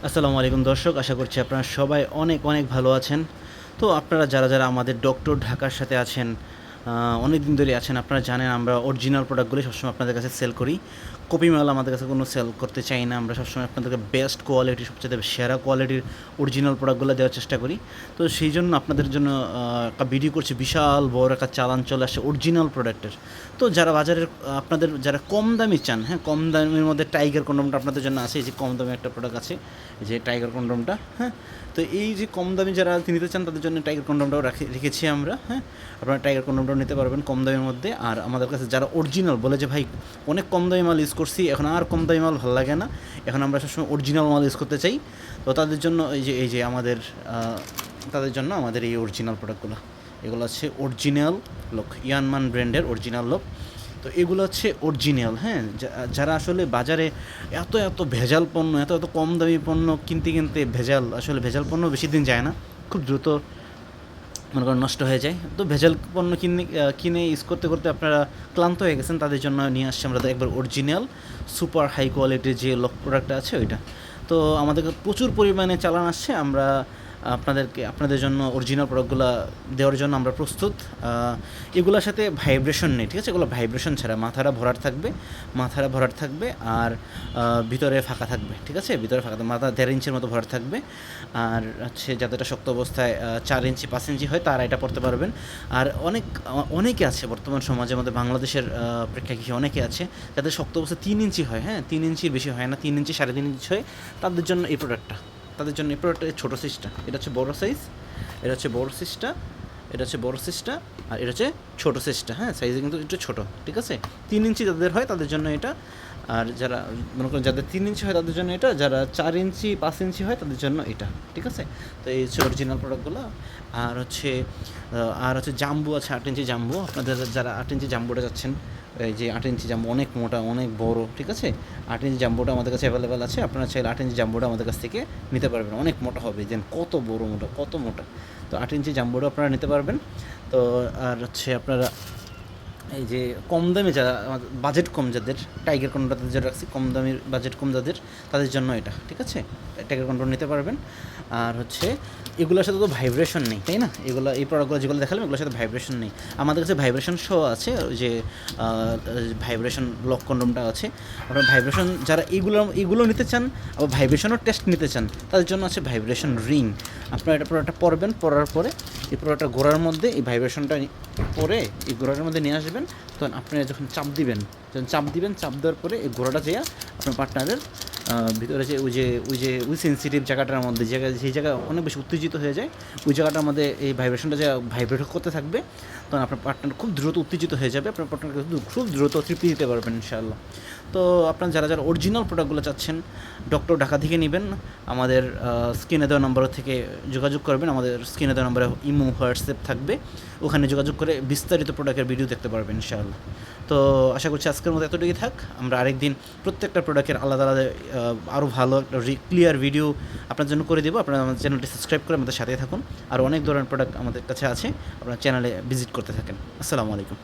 আসসালামু আলাইকুম দর্শক, আশা করছি আপনারা সবাই অনেক অনেক ভালো আছেন। তো আপনারা যারা যারা আমাদের ডক্টর ঢাকার সাথে আছেন, অনেক দিন ধরে আছেন, আপনারা জানেন আমরা অরিজিনাল প্রোডাক্টগুলি সবসময় আপনাদের কাছে সেল করি। কপি মাল আমাদের কাছে কোনো সেল করতে চাই না। আমরা সবসময় আপনাদেরকে বেস্ট কোয়ালিটি, সবচেয়ে সেরা কোয়ালিটির অরিজিনাল প্রোডাক্টগুলো দেওয়ার চেষ্টা করি। তো সেই জন্য আপনাদের জন্য একটা ভিডিও করছি, বিশাল বড় একটা চালান চলে আসে অরিজিনাল প্রোডাক্টের। তো যারা বাজারের আপনাদের যারা কম দামি চান, হ্যাঁ, কম দামের মধ্যে টাইগার কন্ডমটা আপনাদের জন্য আছে। এই যে কম দামি একটা প্রোডাক্ট আছে, এই যে টাইগার কন্ডমটা, হ্যাঁ। তো এই যে কম দামি যারা নিতে চান তাদের জন্য টাইগার কন্ডমটাও রেখেছি আমরা, হ্যাঁ। আপনারা টাইগার কন্ডমটাও নিতে পারবেন কম দামের মধ্যে। আর আমাদের কাছে যারা অরিজিনাল বলে যে ভাই অনেক কম দামি মাল ইউজ করছি, এখন আর কম দামি মাল ভালো লাগে না, এখন আমরা সবসময় অরিজিনাল মাল ইউজ করতে চাই, তো তাদের জন্য এই যে আমাদের তাদের জন্য আমাদের এই অরিজিনাল প্রোডাক্টগুলো, এগুলো হচ্ছে অরিজিনাল লক, ইয়ানমান ব্র্যান্ডের অরিজিনাল লক। তো এগুলো হচ্ছে অরিজিনাল, হ্যাঁ। যারা আসলে বাজারে এত এত ভেজাল পণ্য, এত এত কম দামি পণ্য কিনতে কিনতে আসলে ভেজাল পণ্য বেশি দিন যায় না, খুব দ্রুত মনে করেন নষ্ট হয়ে যায়। তো ভেজাল পণ্য কিনে ইউজ করতে করতে আপনারা ক্লান্ত হয়ে গেছেন, তাদের জন্য নিয়ে আসছি আমরা একবার অরিজিনাল সুপার হাই কোয়ালিটির যে লক প্রোডাক্টটা আছে ওইটা। তো আমাদের প্রচুর পরিমাণে চালান আসছে, আমরা আপনাদের জন্য অরিজিনাল প্রোডাক্টগুলো দেওয়ার জন্য আমরা প্রস্তুত। এগুলোর সাথে ভাইব্রেশন নেই, ঠিক আছে, এগুলো ভাইব্রেশন ছাড়া মাথাটা ভরাট থাকবে আর ভিতরে ফাঁকা থাকবে, ঠিক আছে, ভিতরে ফাঁকা থাকবে, মাথা 1.5 ইঞ্চির মতো ভরাট থাকবে। আর হচ্ছে যাদেরটা শক্ত অবস্থায় 4 ইঞ্চি 5 ইঞ্চি হয় তারা এটা পড়তে পারবেন। আর অনেকে আছে বর্তমান সমাজের মধ্যে, বাংলাদেশের প্রেক্ষাপটে অনেকে আছে যাদের শক্ত অবস্থায় 3 ইঞ্চি হয়, হ্যাঁ, 3 ইঞ্চির বেশি হয় না, 3 ইঞ্চি 3.5 ইঞ্চি হয়, তাদের জন্য এই প্রোডাক্টটা, ছোটো সাইজটা, এটা হচ্ছে বড় সাইজ, এটা হচ্ছে বড় সাইজটা, এটা হচ্ছে বড় সাইজটা, আর এটা হচ্ছে ছোটো সাইজটা, হ্যাঁ, সাইজে কিন্তু একটু ছোটো, ঠিক আছে। 3 ইঞ্চি যাদের হয় তাদের জন্য এটা, আর যারা মনে করেন যাদের 3 ইঞ্চি হয় তাদের জন্য এটা, যারা 4 ইঞ্চি 5 ইঞ্চি হয় তাদের জন্য এটা, ঠিক আছে। তো এই হচ্ছে অরিজিনাল প্রোডাক্টগুলো। আর হচ্ছে জাম্বু আছে, 8 ইঞ্চি জাম্বু, আপনাদের যারা 8 ইঞ্চি জাম্বুটা যাচ্ছেন, এই যে 8 ইঞ্চি জাম্বু অনেক মোটা অনেক বড়, ঠিক আছে, 8 ইঞ্চি জাম্বুটা আমাদের কাছে অ্যাভেলেবেল আছে। আপনারা চাইলে 8 ইঞ্চি জাম্বুটা আমাদের কাছ থেকে নিতে পারবেন, অনেক মোটা হবে, দেন কত বড় মোটা, কত মোটা। তো 8 ইঞ্চি জাম্বুটা আপনারা নিতে পারবেন। তো আর হচ্ছে আপনারা এই যে কম দামে যারা বাজেট কম, যাদের টাইগার কন্ডোমটা যারা রাখছি, কম দামের বাজেট কম যাদের, তাদের জন্য এটা, ঠিক আছে, টাইগার কন্ডোম নিতে পারবেন। আর হচ্ছে এগুলোর সাথে তো ভাইব্রেশন নেই, তাই না, এই প্রোডাক্টগুলো যেগুলো দেখালাম এগুলোর সাথে ভাইব্রেশন নেই। আমাদের কাছে ভাইব্রেশন শো আছে, ওই যে ভাইব্রেশন লক কন্ডোমটা আছে। আপনার ভাইব্রেশন যারা এগুলো নিতে চান, আবার ভাইব্রেশনও টেস্ট নিতে চান, তাদের জন্য আছে ভাইব্রেশন রিং। আপনারা এটা প্রোডাক্টটা পরবেন, পরার পরে এই প্রোডাক্টটা গোড়ার মধ্যে এই ভাইব্রেশনটা পরে এই গোড়ার মধ্যে নিয়ে আসবেন। তখন আপনি যখন চাপ দিবেন চাপ দেওয়ার পরে এই গোড়াটা যেয়ে আপনার পার্টনারের ভিতরে যে ওই সেন্সিটিভ জায়গাটার মধ্যে, যেই জায়গা অনেক বেশি উত্তেজিত হয়ে যায়, ওই জায়গাটার মধ্যে এই ভাইব্রেশনটা যে ভাইব্রেট করতে থাকবে, তখন আপনার পার্টনার খুব দ্রুত উত্তেজিত হয়ে যাবে, আপনার পার্টনারকে খুব দ্রুত তৃপ্তি দিতে পারবেন ইনশাআল্লাহ। তো আপনার যারা যারা অরিজিনাল প্রোডাক্টগুলো চাচ্ছেন, ডক্টর ঢাকা থেকে নেবেন, আমাদের স্ক্রিনে দেওয়া নম্বর থেকে যোগাযোগ করবেন। আমাদের স্ক্রিনে দেওয়া নম্বরে ইমো, হোয়াটসঅ্যাপ থাকবে, ওখানে যোগাযোগ করে বিস্তারিত প্রোডাক্টের ভিডিও দেখতে পারবেন ইনশাআল্লাহ। তো আশা করছি আজকের মতো এতটুকুই থাক। আমরা আরেকদিন প্রত্যেকটা প্রোডাক্টের আলাদা আলাদা আরও ভালো একটা ক্লিয়ার ভিডিও আপনার জন্য করে দেবো। আপনারা আমাদের চ্যানেলটি সাবস্ক্রাইব করে আমাদের সাথেই থাকুন। আর অনেক ধরনের প্রোডাক্ট আমাদের কাছে আছে, আপনার চ্যানেলে ভিজিট করতে থাকেন। আসসালামু আলাইকুম।